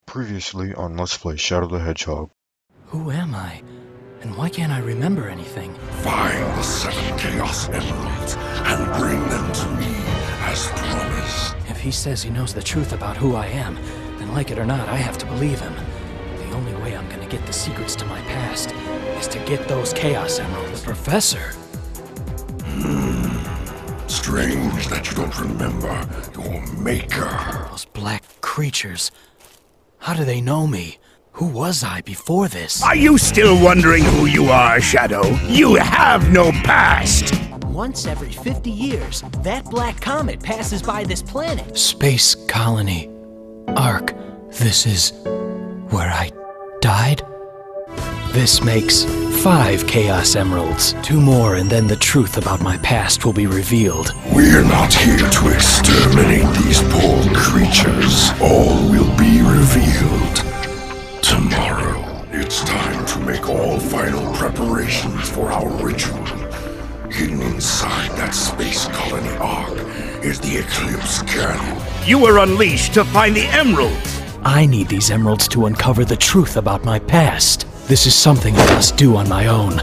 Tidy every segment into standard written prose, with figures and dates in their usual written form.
Previously on Let's Play Shadow the Hedgehog. Who am I? And why can't I remember anything? Find the 7 Chaos Emeralds and bring them to me as promised. If he says he knows the truth about who I am, then like it or not, I have to believe him. The only way I'm gonna get the secrets to my past is to get those Chaos Emeralds. Professor! Strange that you don't remember your maker. Those black creatures. How do they know me? Who was I before this? Are you still wondering who you are, Shadow? You have no past! Once every 50 years, that black comet passes by this planet. Space colony. Ark. This is where I died? This makes 5 Chaos Emeralds. 2 more and then the truth about my past will be revealed. We're not here to exterminate these poor creatures. All will be revealed tomorrow. It's time to make all final preparations for our ritual. Hidden inside that space colony Ark is the Eclipse Cannon. You were unleashed to find the emeralds! I need these emeralds to uncover the truth about my past. This is something I must do on my own.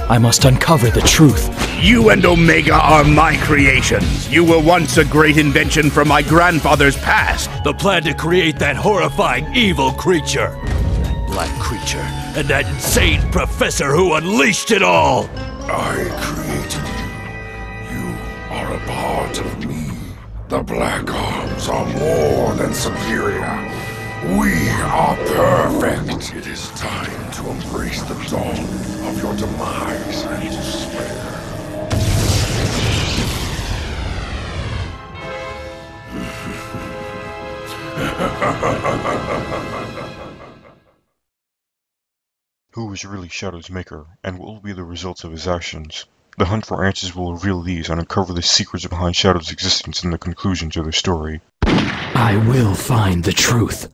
I must uncover the truth. You and Omega are my creations. You were once a great invention from my grandfather's past. The plan to create that horrifying evil creature. That black creature. And that insane professor who unleashed it all. I created you. You are a part of me. The Black Arms are more than superior. We are perfect. It is time to embrace the dawn of your demise and despair. Who is really Shadow's maker, and what will be the results of his actions? The hunt for answers will reveal these and uncover the secrets behind Shadow's existence and the conclusion to the story. I will find the truth.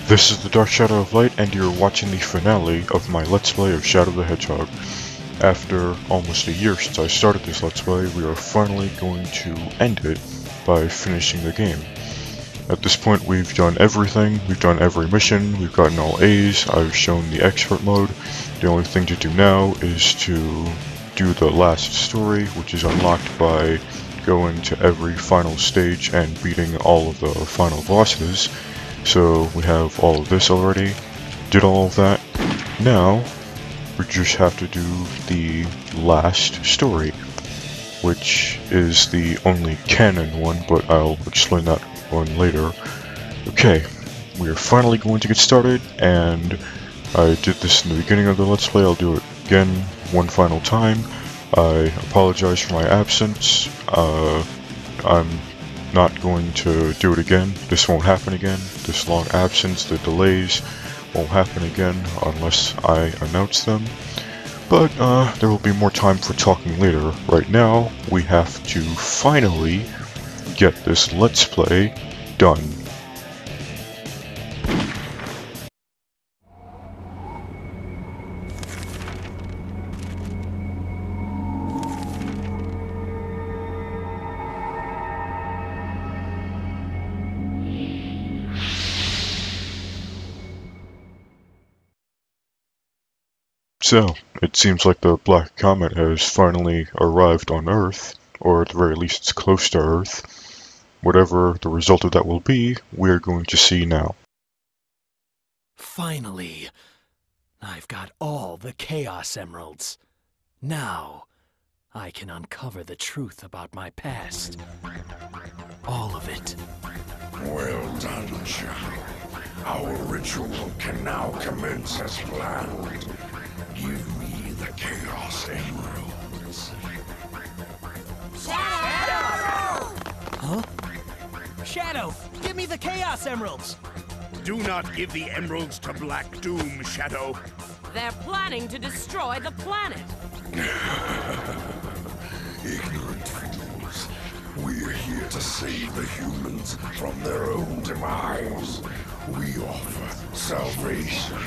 This is the Dark Shadow of Light, and you're watching the finale of my Let's Play of Shadow the Hedgehog. After almost a year since I started this Let's Play, we are finally going to end it by finishing the game. At this point we've done everything, we've done every mission, we've gotten all A's, I've shown the expert mode. The only thing to do now is to do the last story, which is unlocked by going to every final stage and beating all of the final bosses. So we have all of this already, did all of that. Now, we just have to do the last story, which is the only canon one, but I'll explain that one later. Okay, we are finally going to get started, and I did this in the beginning of the Let's Play. I'll do it again one final time. I apologize for my absence. I'm not going to do it again. This won't happen again. This long absence, the delays, won't happen again unless I announce them. But there will be more time for talking later. Right now, we have to finally get this Let's Play done. So, it seems like the Black Comet has finally arrived on Earth, or at the very least it's close to Earth. Whatever the result of that will be, we're going to see now. Finally, I've got all the Chaos Emeralds. Now, I can uncover the truth about my past. All of it. Well done, Shadow. Our ritual can now commence as planned. Give me the Chaos Emeralds. Huh? Shadow, give me the Chaos Emeralds! Do not give the emeralds to Black Doom, Shadow. They're planning to destroy the planet. Ignorant fools. We're here to save the humans from their own demise. We offer salvation.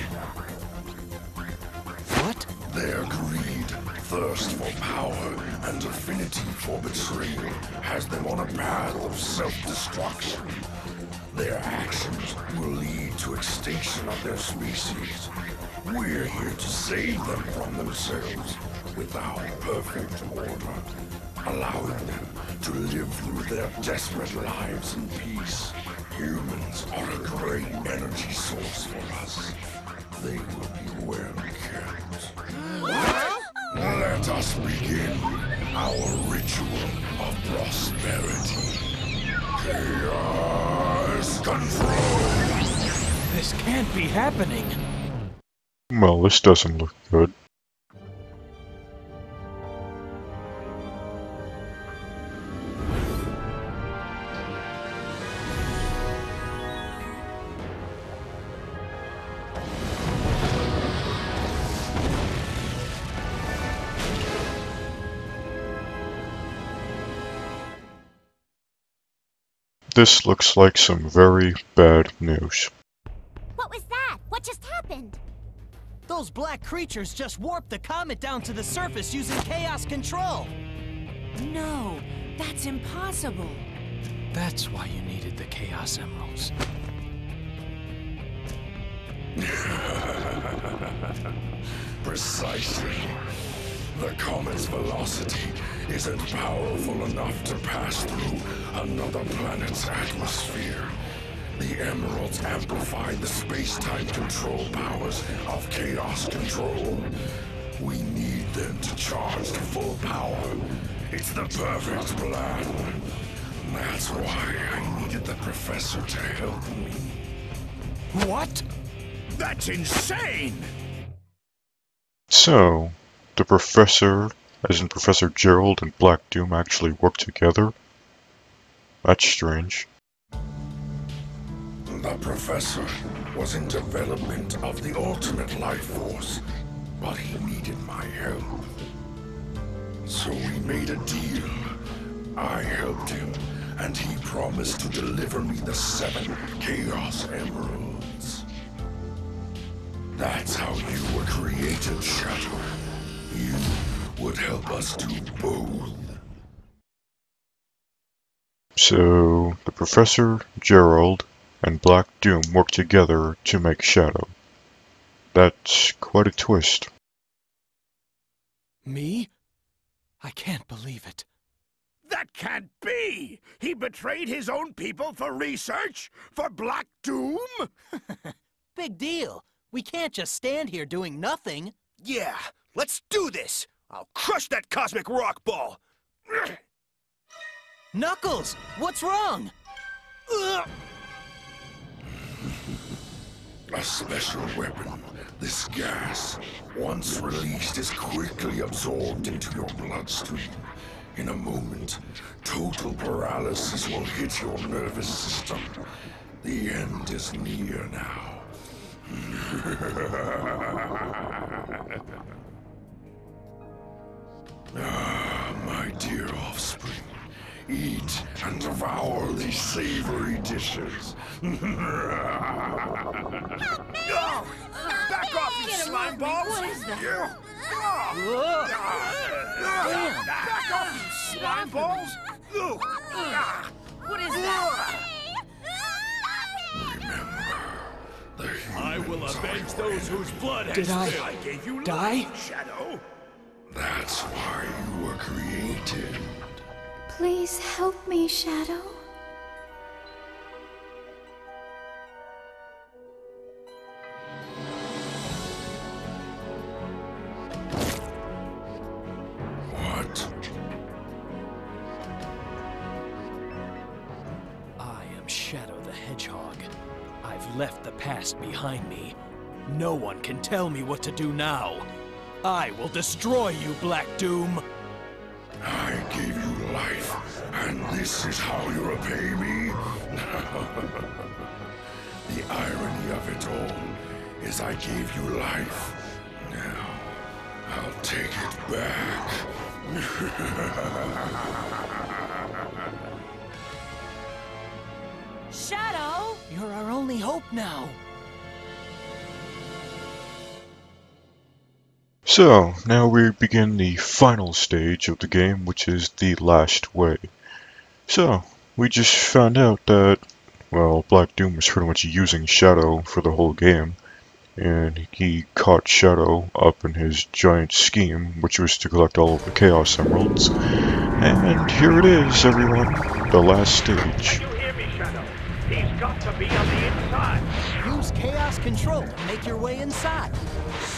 What? Their greed, thirst for power, and affinity for betrayal has them on a path of self-destruction. Their actions will lead to extinction of their species. We're here to save them from themselves with our perfect order, allowing them to live through their desperate lives in peace. Humans are a great energy source for us. They will be well kept. Let us begin our ritual of prosperity. Chaos control! This can't be happening. Well, this doesn't look good. This looks like some very bad news. What was that? What just happened? Those black creatures just warped the comet down to the surface using chaos control! No, that's impossible. That's why you needed the Chaos Emeralds. Precisely. The comet's velocity isn't powerful enough to pass through another planet's atmosphere. The emeralds amplify the space-time control powers of chaos control. We need them to charge to full power. It's the perfect plan. That's why I needed the professor to help me. What? That's insane! So, the Professor, as in Professor Gerald and Black Doom, actually work together? That's strange. The professor was in development of the ultimate life force, but he needed my help. So we made a deal. I helped him, and he promised to deliver me the 7 Chaos Emeralds. That's how you were created, Shadow. You would help us do both. So, the Professor, Gerald, and Black Doom work together to make Shadow. That's quite a twist. Me? I can't believe it. That can't be! He betrayed his own people for research? For Black Doom? Big deal. We can't just stand here doing nothing. Yeah, let's do this! I'll crush that cosmic rock ball! Knuckles, what's wrong? Ugh. A special weapon. This gas, once released, is quickly absorbed into your bloodstream. In a moment, total paralysis will hit your nervous system. The end is near now. Ah, my dear offspring. Eat and devour these savory dishes. Back off, you slime balls! What is that? Back off, you slime balls! What is that? I will avenge those whose blood has Did I I gave you die? life, Shadow. That's why you were created. Please help me, Shadow. What? I am Shadow the Hedgehog. I've left the past behind me. No one can tell me what to do now. I will destroy you, Black Doom. I gave you life, and this is how you repay me? The irony of it all is I gave you life. Now, I'll take it back. Shadow! You're our only hope now. So, now we begin the final stage of the game, which is the last way. So, we just found out that, well, Black Doom was pretty much using Shadow for the whole game, and he caught Shadow up in his giant scheme, which was to collect all of the Chaos Emeralds. And here it is, everyone, the last stage. You hear me, Shadow? He's got to be on the inside. Use chaos control to make your way inside.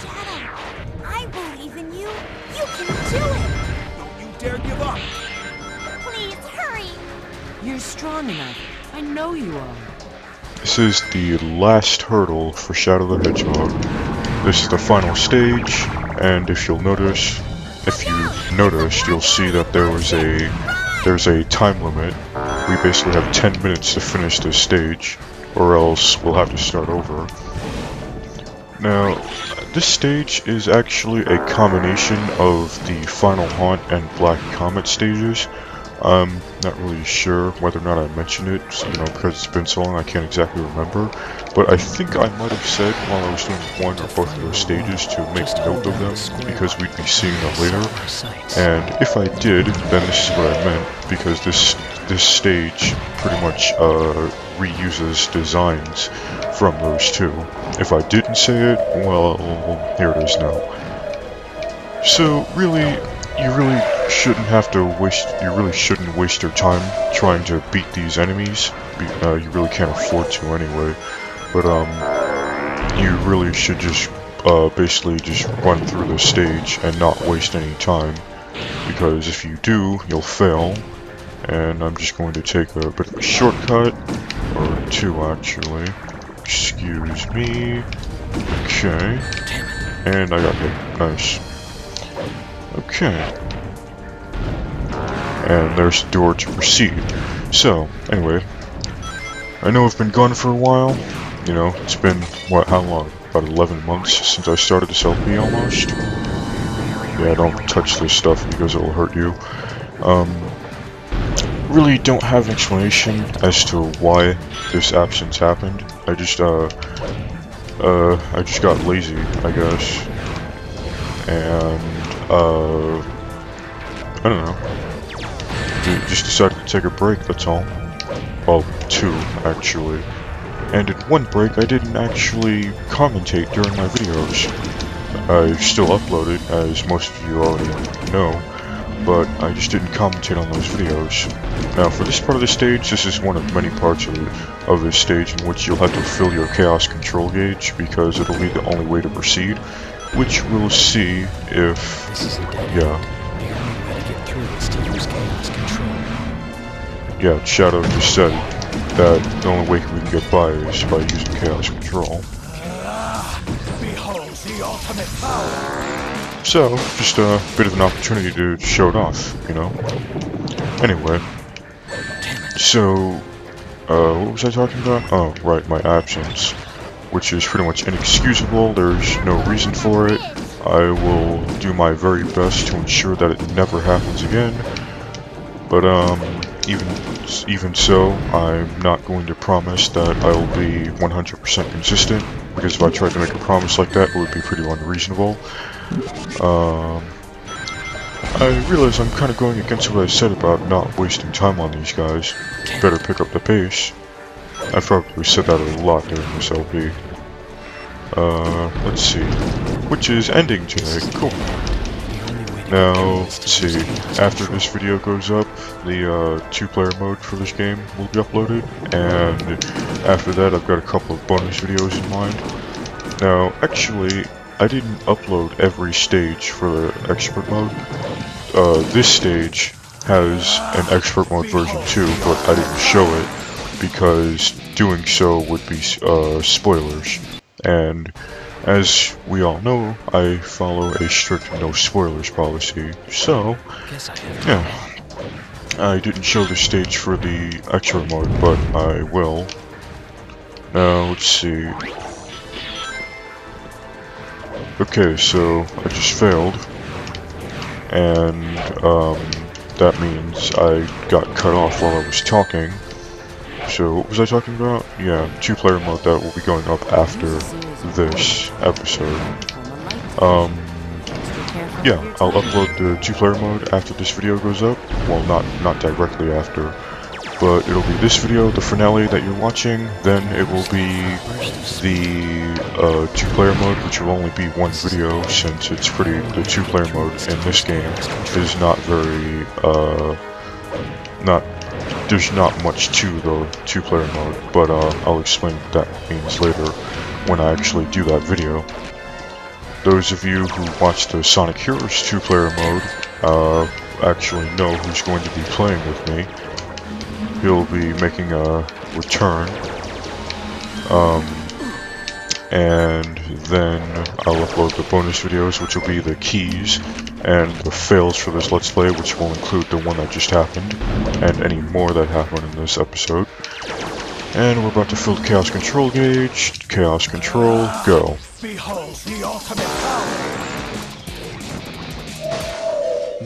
Shadow, I believe in you. You can do it. Don't you dare give up. Please hurry. You're strong enough. I know you are. This is the last hurdle for Shadow the Hedgehog. This is the final stage, and if you noticed, you'll see that there's a time limit. We basically have 10 minutes to finish this stage, or else we'll have to start over. Now, this stage is actually a combination of the Final Haunt and Black Comet stages. I'm not really sure whether or not I mentioned it, because it's been so long I can't exactly remember. But I think I might have said while I was doing one or both of those stages to make note of them, because we'd be seeing them later. And if I did, then this is what I meant, because this stage pretty much reuses designs from those two. If I didn't say it, well, here it is now. So really, you really shouldn't waste your time trying to beat these enemies. You really can't afford to anyway. But you really should just basically just run through the stage and not waste any time, because if you do, you'll fail. And I'm just going to take a bit of a shortcut, or two actually. Excuse me. Okay. And I got hit. Nice. Okay. And there's the door to proceed. So, anyway, I know I've been gone for a while. It's been, how long? About 11 months since I started this LP almost. Yeah, don't touch this stuff because it'll hurt you. Really don't have an explanation as to why this absence happened. I just got lazy, I guess. And, I don't know. Just decided to take a break, that's all. Well, two, actually. And in one break, I didn't actually commentate during my videos. I still uploaded, as most of you already know, but I just didn't commentate on those videos. Now, for this part of the stage, this is one of many parts of this stage in which you'll have to fill your Chaos Control gauge, because it'll be the only way to proceed, which we'll see if... This is the dead end. Yeah. The only way to get through is to use chaos control. Yeah, Shadow just said that the only way we can get by is by using Chaos Control. So, just a bit of an opportunity to show it off, you know? Anyway. So, what was I talking about? Oh, right, my absence. Which is pretty much inexcusable, there's no reason for it. I will do my very best to ensure that it never happens again. But, even so, I'm not going to promise that I will be 100% consistent, because if I tried to make a promise like that, it would be pretty unreasonable. I realize I'm kind of going against what I said about not wasting time on these guys. Better pick up the pace. I've probably said that a lot during this LP. Let's see. Which is ending today. Cool. Now, let's see. After this video goes up, the two-player mode for this game will be uploaded, and after that I've got a couple of bonus videos in mind. Now, actually, I didn't upload every stage for the expert mode. This stage has an expert mode version too, but I didn't show it because doing so would be spoilers. And as we all know, I follow a strict no spoilers policy, so yeah. I didn't show the stage for the expert mode, but I will. Now, let's see. Okay, so I just failed, and that means I got cut off while I was talking. So what was I talking about? Yeah, two-player mode that will be going up after this episode. Yeah, I'll upload the two-player mode after this video goes up. Well, not directly after, but it'll be this video, the finale that you're watching, then it will be the two-player mode, which will only be one video, since it's the two-player mode in this game is not very, there's not much to the two-player mode, but I'll explain what that means later when I actually do that video. Those of you who watch the Sonic Heroes two-player mode actually know who's going to be playing with me. He'll be making a return, and then I'll upload the bonus videos, which will be the keys and the fails for this Let's Play, which will include the one that just happened, and any more that happen in this episode. And we're about to fill the Chaos Control gauge. Chaos Control, go. Behold the ultimate power.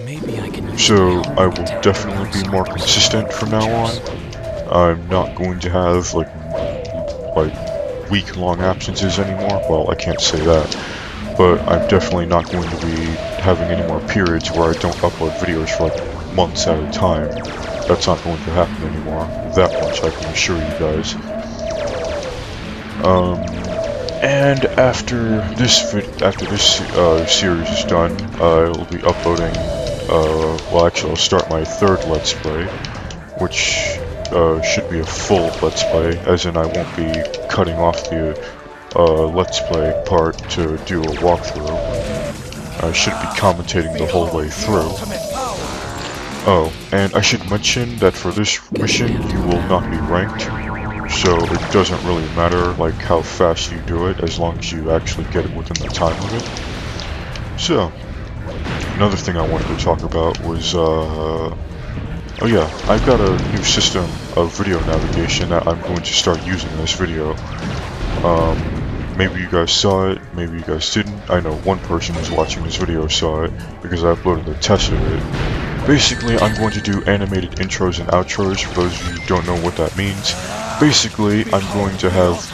Maybe I can use So, I will definitely be more consistent from now on. I'm not going to have, like week-long absences anymore. Well, I can't say that. But I'm definitely not going to be having any more periods where I don't upload videos for, like, months at a time. That's not going to happen anymore. That much I can assure you guys. And after this series is done, I'll be uploading, well actually I'll start my third Let's Play, which should be a full Let's Play, as in I won't be cutting off the Let's Play part to do a walkthrough. I should be commentating the whole way through. Oh, and I should mention that for this mission you will not be ranked, so it doesn't really matter like how fast you do it, as long as you actually get it within the time limit. So, another thing I wanted to talk about was, oh yeah, I've got a new system of video navigation that I'm going to start using in this video. Maybe you guys saw it, maybe you guys didn't. I know one person who's watching this video saw it, because I uploaded the test of it. Basically, I'm going to do animated intros and outros, for those of you who don't know what that means. Basically, I'm going to have,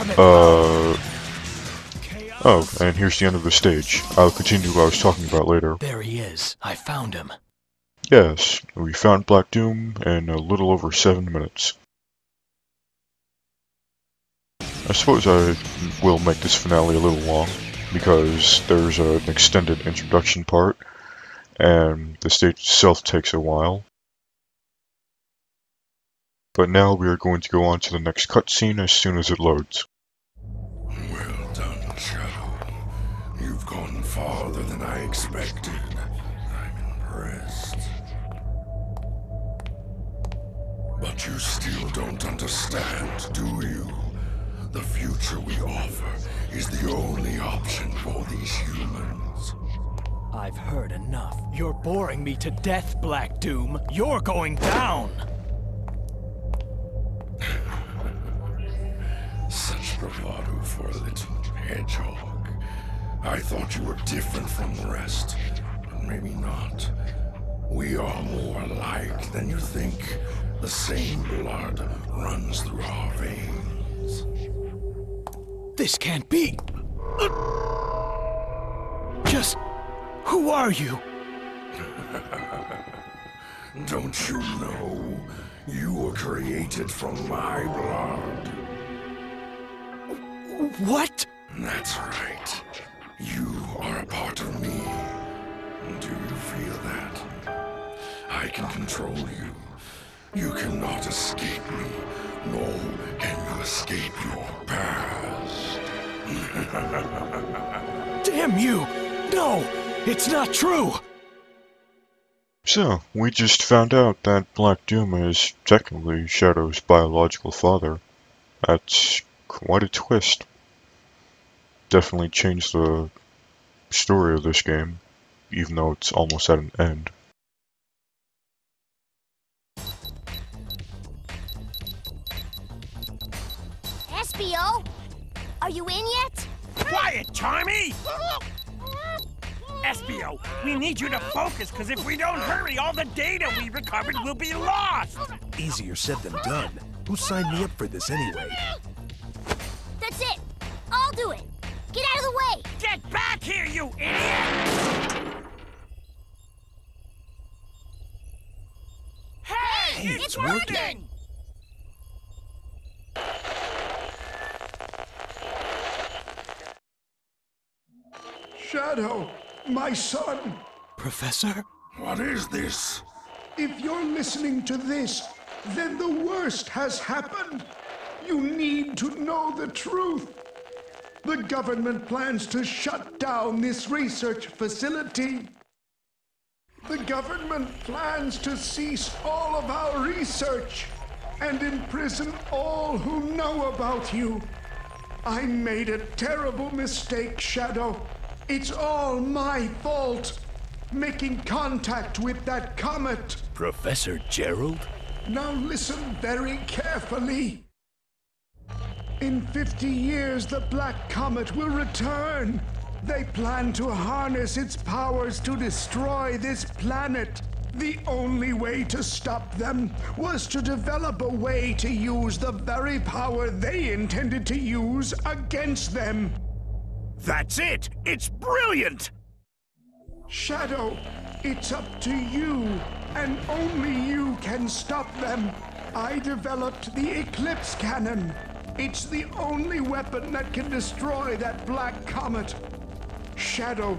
oh, and here's the end of the stage. I'll continue what I was talking about later. There he is. I found him. Yes, we found Black Doom in a little over 7 minutes. I suppose I will make this finale a little long, because there's an extended introduction part, and the stage itself takes a while. But now we are going to go on to the next cutscene as soon as it loads. Well done, Shadow. You've gone farther than I expected. I'm impressed. But you still don't understand, do you? The future we offer is the only option for these humans. I've heard enough. You're boring me to death, Black Doom. You're going down! Such bravado for a little hedgehog. I thought you were different from the rest, but maybe not. We are more alike than you think. The same blood runs through our veins. This can't be! Just... who are you? Don't you know? You were created from my blood. What? That's right. You are a part of me. Do you feel that? I can control you. You cannot escape me, nor can you escape your past. Damn you! No! It's not true! So, we just found out that Black Doom is technically Shadow's biological father. That's quite a twist. Definitely changed the story of this game, even though it's almost at an end. Espio, are you in yet? Quiet, Charmy! Espio, we need you to focus, because if we don't hurry, all the data we recovered will be lost! Easier said than done. Who signed me up for this anyway? That's it. I'll do it. Get out of the way. Get back here, you idiot! Hey, it's working! Shadow, my son. Professor? What is this? If you're listening to this, then the worst has happened. You need to know the truth. The government plans to shut down this research facility. The government plans to cease all of our research and imprison all who know about you. I made a terrible mistake, Shadow. It's all my fault. Making contact with that comet. Professor Gerald? Now listen very carefully. In 50 years, the Black Comet will return. They plan to harness its powers to destroy this planet. The only way to stop them was to develop a way to use the very power they intended to use against them. That's it! It's brilliant! Shadow, it's up to you, and only you can stop them. I developed the Eclipse Cannon. It's the only weapon that can destroy that black comet. Shadow,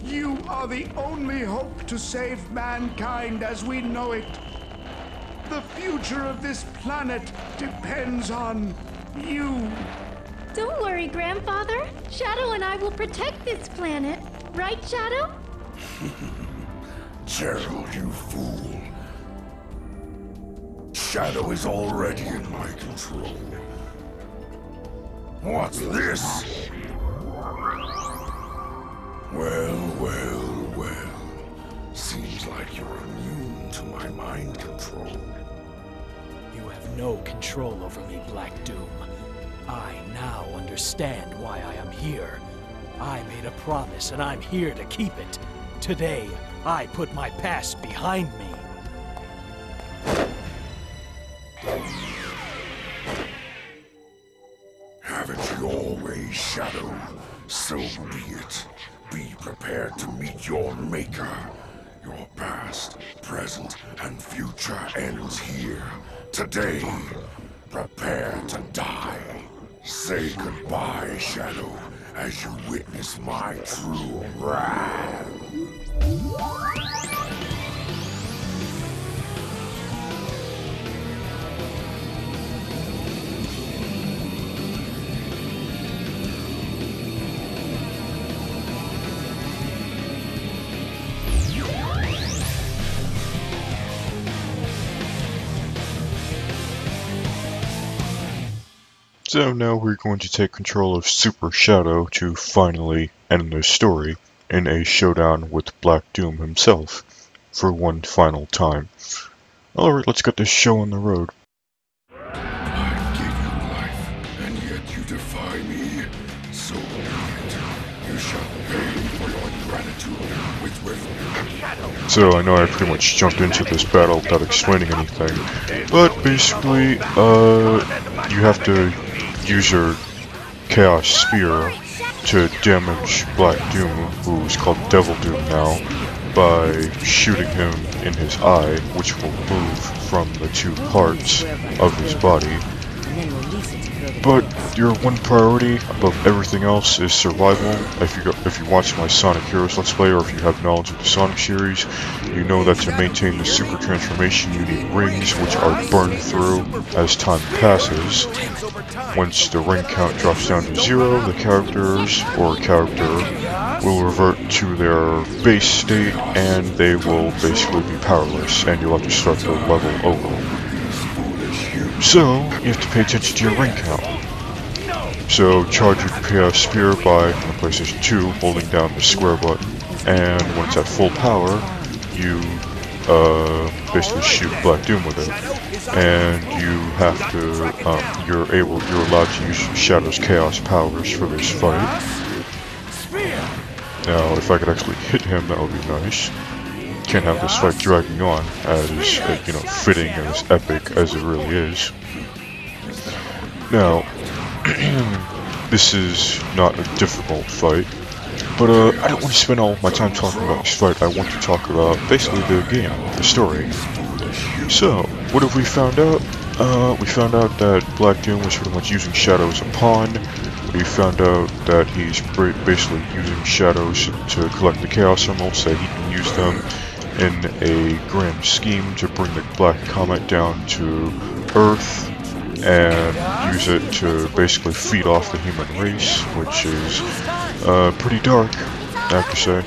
you are the only hope to save mankind as we know it. The future of this planet depends on you. Don't worry, Grandfather. Shadow and I will protect this planet. Right, Shadow? Gerald, you fool. Shadow is already in my control. What's this? Well. Seems like you're immune to my mind control. You have no control over me, Black Doom. I now understand why I am here. I made a promise and I'm here to keep it. Today, I put my past behind me. Have it your way, Shadow. So be it. Be prepared to meet your maker. Your past, present, and future ends here. Today, prepare to die. Say goodbye, Shadow, as you witness my true wrath. So now we're going to take control of Super Shadow to finally end the story in a showdown with Black Doom himself for one final time. Alright, let's get this show on the road. I gave you life, and yet you defy me. So be it. You shall pay for your ingratitude with So I know I pretty much jumped into this battle without explaining anything, but basically, you have to use your Chaos Spear to damage Black Doom, who's called Devil Doom now, by shooting him in his eye, which will move from the two parts of his body. But your one priority above everything else is survival. If you watch my Sonic Heroes Let's Play, or if you have knowledge of the Sonic series, you know that to maintain the super transformation you need rings, which are burned through as time passes. Once the ring count drops down to 0, the characters, or character, will revert to their base state, and they will basically be powerless, and you'll have to start the level over. So, you have to pay attention to your ring count. So, charge your Chaos Spear by, on the PlayStation 2, holding down the square button, and when it's at full power, you basically shoot Black Doom with it. And you have to, you're allowed to use Shadow's Chaos powers for this fight. Now, if I could actually hit him, that would be nice. Can't have this fight dragging on as, fitting and as epic as it really is. Now, this is not a difficult fight, but I don't want to spend all my time talking about this fight. I want to talk about basically the game, the story. So, what have we found out? We found out that Black Doom was pretty much using Shadow as a pawn. We found out that he's basically using Shadows to collect the Chaos Emeralds, so that he can use them in a grand scheme to bring the Black Comet down to Earth and use it to basically feed off the human race, which is pretty dark, I have to say.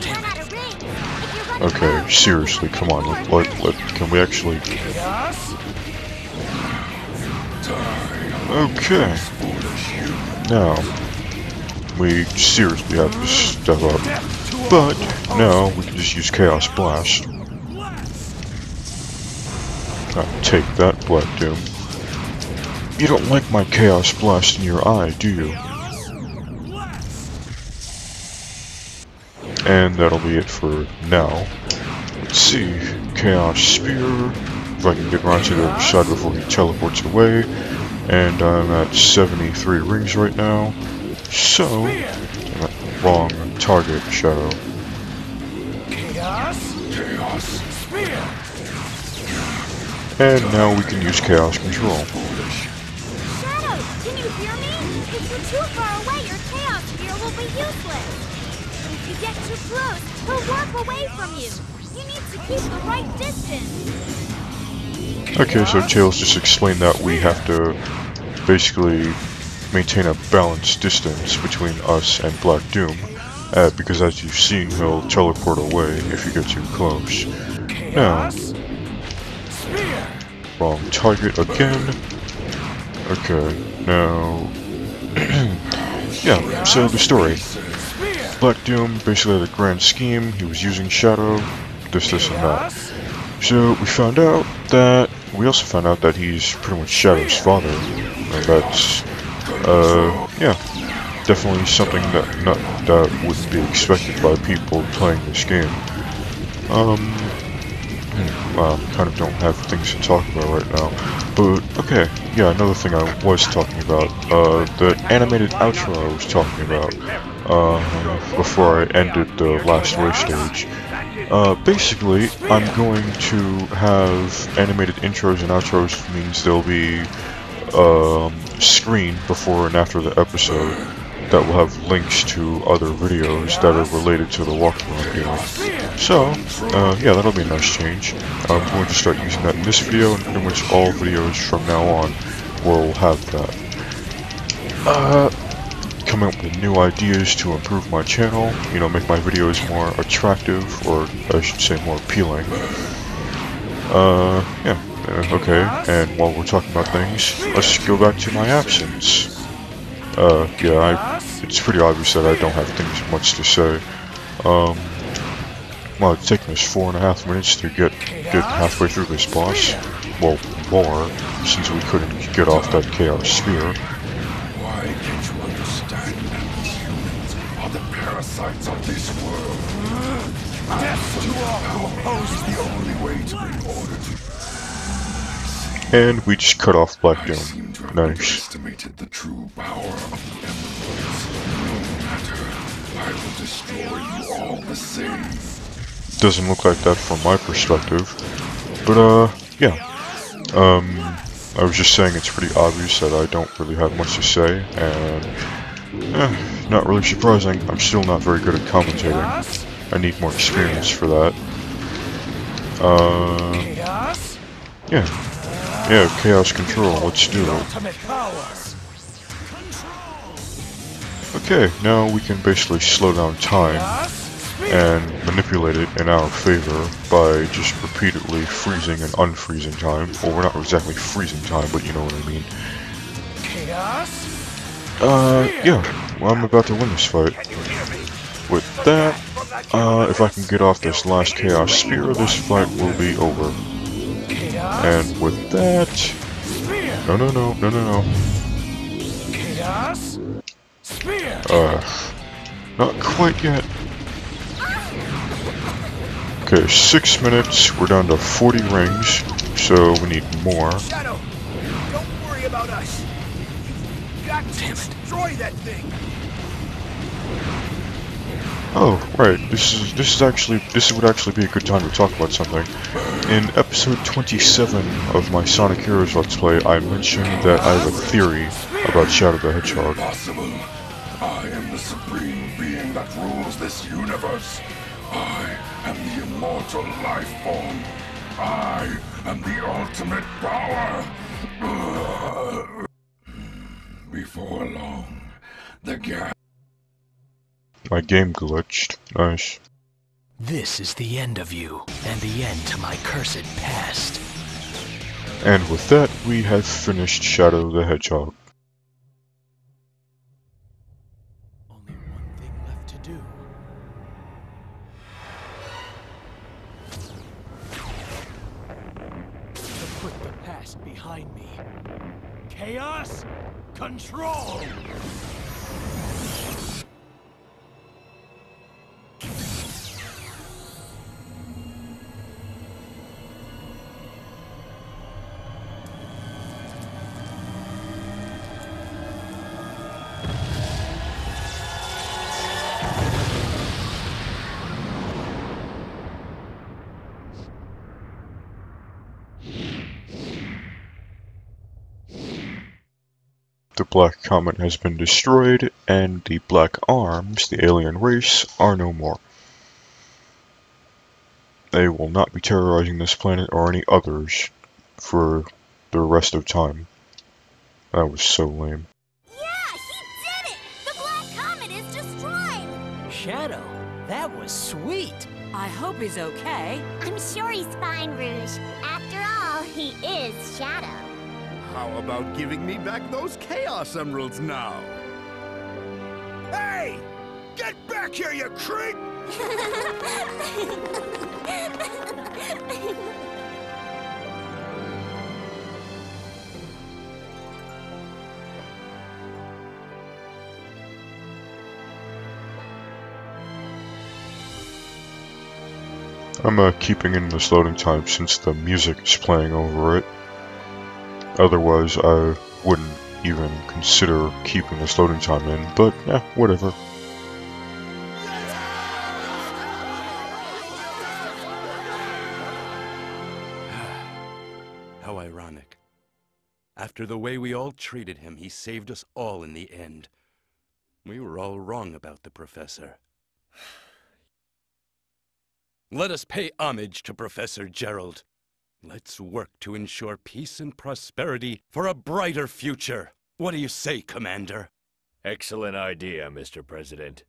Okay, seriously, come on, can we actually... Okay. Now, we seriously have to step up. But, now, we can just use Chaos Blast. Take that, Black Doom. You don't like my Chaos Blast in your eye, do you? And that'll be it for now. Let's see. Chaos Spear. If I can get around to the other side before he teleports away. And I'm at 73 rings right now. So, wrong target, Shadow. Chaos Spear. And now we can use Chaos Control. Shadow, can you hear me? If you're too far away, your Chaos Spear will be useless. If you get too close, he'll warp away from you. You need to keep the right distance. Okay, so Tails just explained that we have to basically maintain a balanced distance between us and Black Doom, because as you've seen, he'll teleport away if you get too close. Now, wrong target again. Okay, now... yeah, so the story. Black Doom basically had a grand scheme. He was using Shadow, this and that. So we found out that... We also found out that he's pretty much Shadow's father. And that's... yeah. Definitely something that wouldn't be expected by people playing this game. Well, kind of don't have things to talk about right now. But, okay, yeah, another thing I was talking about, the animated outro I was talking about, before I ended the last wave stage. Basically, I'm going to have animated intros and outros, means there'll be, screen before and after the episode that will have links to other videos that are related to the walkthrough I'm doing. So, yeah, that'll be a nice change. I'm going to start using that in this video, and pretty much all videos from now on will have that. Coming up with new ideas to improve my channel, make my videos more attractive, or I should say more appealing. Yeah, okay, and while we're talking about things, let's go back to my absence. Yeah, it's pretty obvious that I don't have things much to say. Well, it's taken us 4.5 minutes to get halfway through this boss. Well, more, since we couldn't get off that Chaos Sphere. Why can't you understand that these humans are the parasites of this world? Death to all who oppose the only way to in order to... And we just cut off Black I Doom. seem to have Nice. underestimated the true power of the emeralds. No matter, I will destroy you all the same. Doesn't look like that from my perspective. But, yeah. I was just saying it's pretty obvious that I don't really have much to say, and, not really surprising, I'm still not very good at commentating. I need more experience for that. Yeah. Yeah, Chaos Control, let's do it. Okay, now we can basically slow down time and manipulate it in our favor by just repeatedly freezing and unfreezing time. Well, we're not exactly freezing time, but you know what I mean. Yeah, well, I'm about to win this fight. With that, if I can get off this last Chaos Sphere, this fight will be over. And with that... No. Not quite yet. Okay, 6 minutes, we're down to 40 rings, so we need more. Shadow, don't worry about us. You got to destroy that thing. Oh, right, this would actually be a good time to talk about something. In episode 27 of my Sonic Heroes Let's Play, I mentioned that I have a theory about Shadow the Hedgehog. Impossible. I am the supreme being that rules this universe. I am the immortal life form. I am the ultimate power. Before long, the gas... My game glitched. Nice. This is the end of you, and the end to my cursed past. And with that, we have finished Shadow the Hedgehog. Only one thing left to do. To put the past behind me. Chaos Control! The Black Comet has been destroyed, and the Black Arms, the alien race, are no more. They will not be terrorizing this planet or any others for the rest of time. That was so lame. Yeah, he did it! The Black Comet is destroyed! Shadow, that was sweet. I hope he's okay. I'm sure he's fine, Rouge. After all, he is Shadow. How about giving me back those Chaos Emeralds now? Hey! Get back here, you creep! I'm keeping in this loading time since the music is playing over it. Otherwise, I wouldn't even consider keeping this loading time in, but yeah, whatever. How ironic. After the way we all treated him, he saved us all in the end. We were all wrong about the Professor. Let us pay homage to Professor Gerald. Let's work to ensure peace and prosperity for a brighter future. What do you say, Commander? Excellent idea, Mr. President.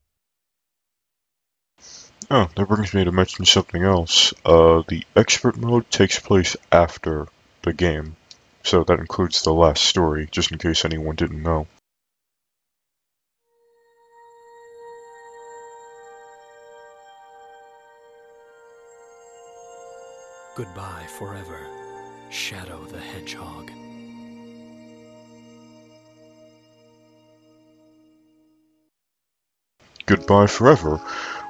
Oh, that brings me to mention something else. The expert mode takes place after the game, so that includes the last story, just in case anyone didn't know. Goodbye forever, Shadow the Hedgehog. Goodbye forever.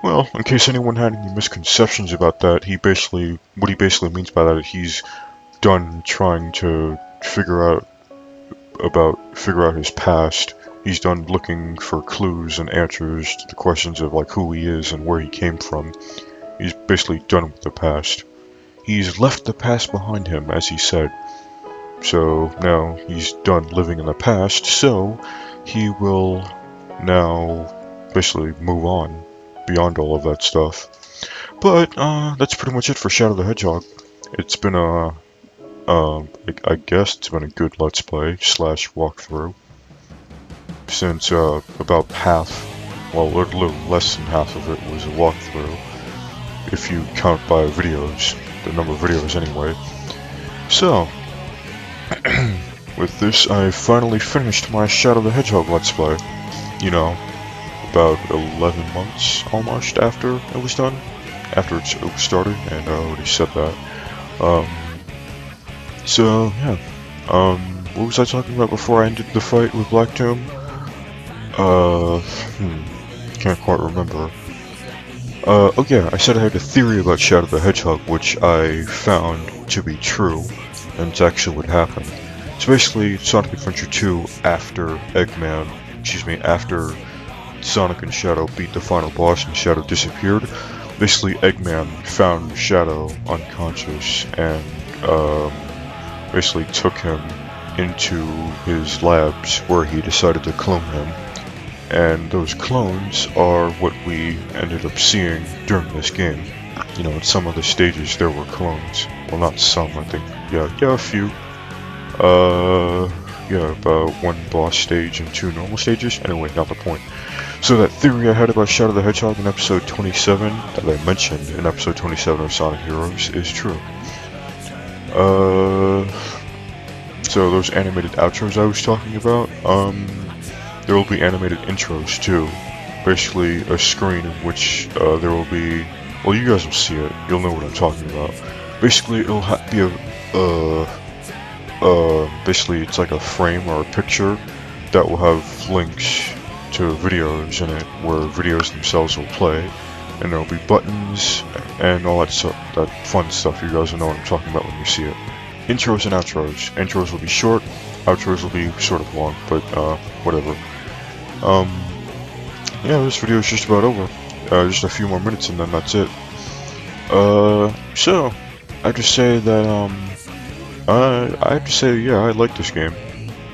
Well, in case anyone had any misconceptions about that, what he basically means by that is he's done trying to figure out his past. He's done looking for clues and answers to the questions of like who he is and where he came from. He's basically done with the past. He's left the past behind him, as he said. So now he's done living in the past, so he will now basically move on beyond all of that stuff. But that's pretty much it for Shadow the Hedgehog. It's been I guess it's been a good Let's Play / walkthrough. Since about half, well, a little less than half of it was a walkthrough, if you count by videos, the number of videos anyway. So, with this, I finally finished my Shadow the Hedgehog Let's Play. You know, about 11 months almost after it was done, after it was started, and I already said that. So yeah, what was I talking about before I ended the fight with Black Tomb? Can't quite remember. Oh yeah, I said I had a theory about Shadow the Hedgehog, which I found to be true, and it's actually what happened. So basically, Sonic Adventure 2, after Sonic and Shadow beat the final boss and Shadow disappeared, basically Eggman found Shadow unconscious and basically took him into his labs where he decided to clone him. And those clones are what we ended up seeing during this game. You know, in some of the stages there were clones. Well, not some, I think. Yeah, a few. Yeah, about one boss stage and 2 normal stages. Anyway, not the point. So that theory I had about Shadow the Hedgehog in episode 27, that I mentioned in episode 27 of Sonic Heroes, is true. So those animated outros I was talking about, there will be animated intros too. Basically a screen in which there will be, well, you guys will see it, you'll know what I'm talking about. Basically it'll be basically it's like a frame or a picture that will have links to videos in it, where videos themselves will play, and there'll be buttons and all that stuff, that fun stuff. You guys will know what I'm talking about when you see it. Intros and outros. Intros will be short, outros will be sort of long, but whatever. Yeah, this video is just about over. Just a few more minutes and then that's it. So I just say that I have to say, yeah, I like this game.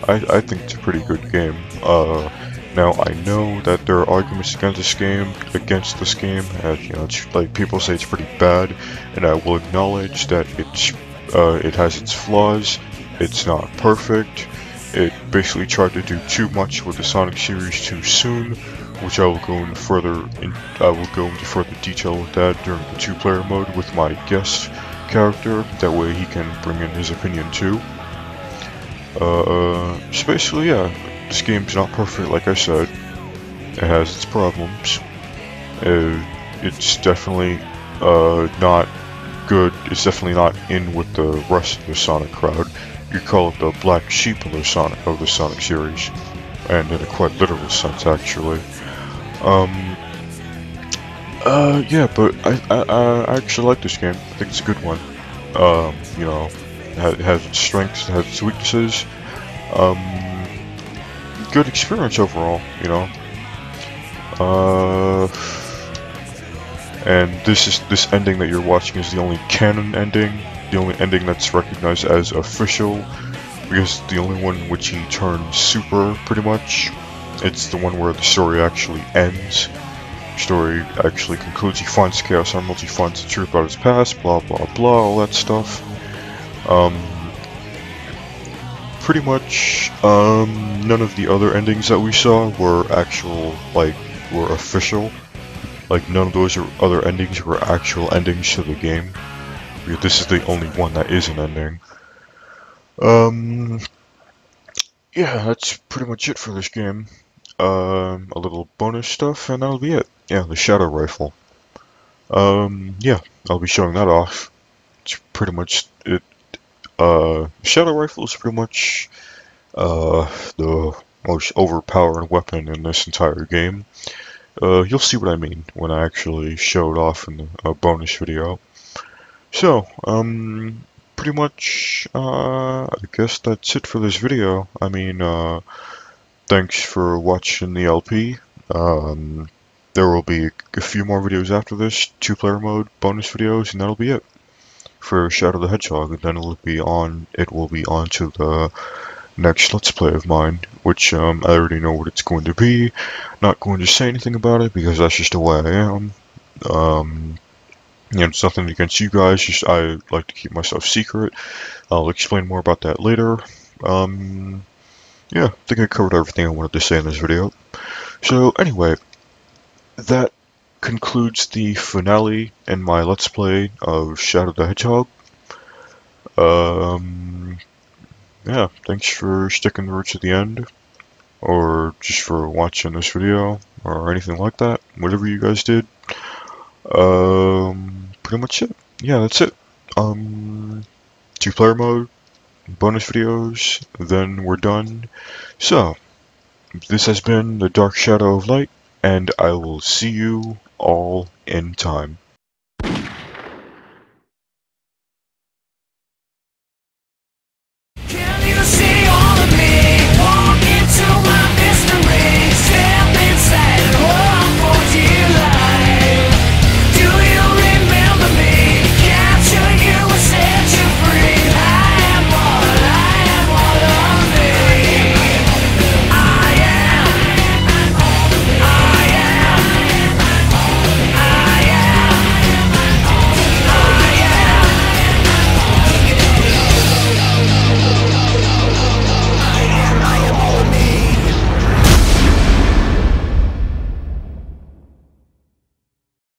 I think it's a pretty good game. Now I know that there are arguments against this game, and you know, it's like people say it's pretty bad, and I will acknowledge that it has its flaws. It's not perfect. It basically tried to do too much with the Sonic series too soon, which I will go into further detail with that during the 2-player mode with my guest character. That way he can bring in his opinion too. So basically, yeah, this game's not perfect, like I said. It has its problems. It's definitely not good. It's definitely not in with the rest of the Sonic crowd. You call it the black sheep of the Sonic series, and in a quite literal sense, actually. Yeah, but I actually like this game. I think it's a good one. You know, it has its strengths, it has its weaknesses. Good experience overall, you know. And this ending that you're watching is the only canon ending, the only ending that's recognized as official, because the only one in which he turns super, pretty much. It's the one where the story actually ends. The story actually concludes. He finds Chaos Emeralds, he finds the truth about his past, blah blah blah, all that stuff. Pretty much, none of the other endings that we saw were were official. Like, none of those other endings were actual endings to the game. This is the only one that is an ending. Yeah, that's pretty much it for this game. A little bonus stuff, and that'll be it. Yeah, the Shadow Rifle. Yeah, I'll be showing that off. It's pretty much it. Shadow Rifle is pretty much the most overpowered weapon in this entire game. You'll see what I mean when I actually show it off in a bonus video. So, pretty much, I guess that's it for this video. I mean, thanks for watching the LP. There will be a few more videos after this, 2-player mode bonus videos, and that'll be it for Shadow the Hedgehog. And then it will be on to the next Let's Play of mine, which I already know what it's going to be. Not going to say anything about it because that's just the way I am. It's nothing against you guys, just I like to keep myself secret. I'll explain more about that later. Yeah, I think I covered everything I wanted to say in this video. So anyway, that concludes the finale in my Let's Play of Shadow the Hedgehog. Yeah, thanks for sticking through to the end, or just for watching this video, or anything like that, whatever you guys did. Pretty much it. Yeah, that's it. 2-player mode, bonus videos, then we're done. So, this has been the Dark Shadow of Light, and I will see you all in time.